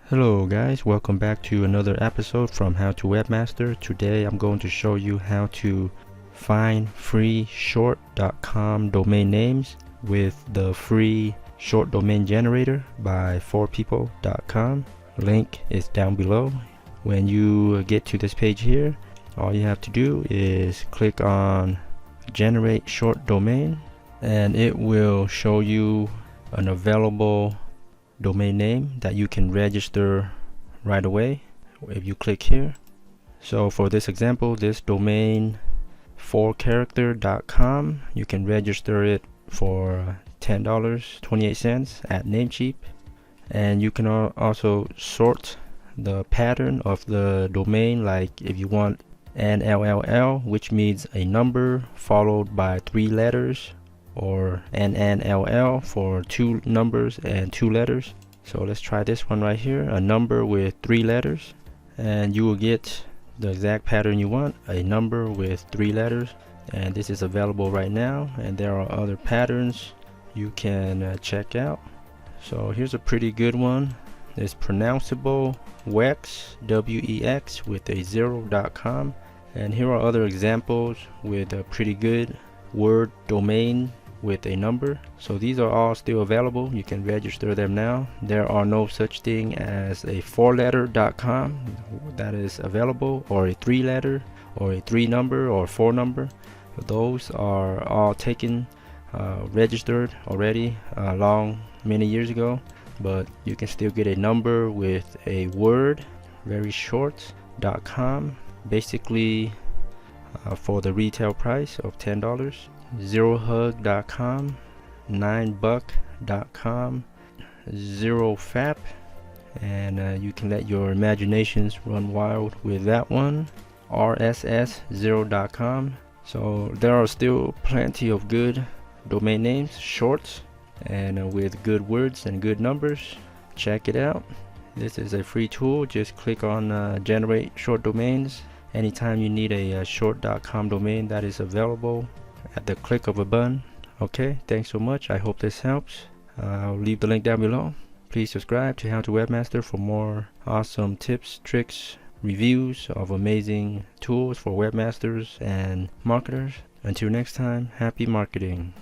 Hello guys, welcome back to another episode from How to Webmaster. Today I'm going to show you how to find free short.com domain names with the free short domain generator by 4people.com. Link is down below. When you get to this page here, all you have to do is click on generate short domain and it will show you an available domain name that you can register right away if you click here. So for this example, this domain 4character.com, you can register it for $10.28 at Namecheap, and you can also sort the pattern of the domain, like if you want NLLL, which means a number followed by 3 letters, or NNLL for 2 numbers and 2 letters. So let's try this one right here, a number with 3 letters, and you will get the exact pattern you want, a number with 3 letters. And this is available right now, and there are other patterns you can check out. So here's a pretty good one. It's pronounceable Wex, W-E-X, with a 0.com, and here are other examples with a pretty good word domain with a number. So these are all still available. You can register them now. There are no such thing as a 4letter.com that is available, or a 3-letter, or a 3-number, or 4-number. Those are all taken, registered already many years ago. But you can still get a number with a word, very short.com, basically for the retail price of $10. zerohug.com, 9buck.com, zerofap, and you can let your imaginations run wild with that one. rss0.com. So there are still plenty of good domain names, shorts, and with good words and good numbers. Check it out. This is a free tool. Just click on generate short domains. Anytime you need a short.com domain, that is available at the click of a button. Okay, thanks so much. I hope this helps. I'll leave the link down below. Please subscribe to How to Webmaster for more awesome tips, tricks, reviews of amazing tools for webmasters and marketers. Until next time, happy marketing.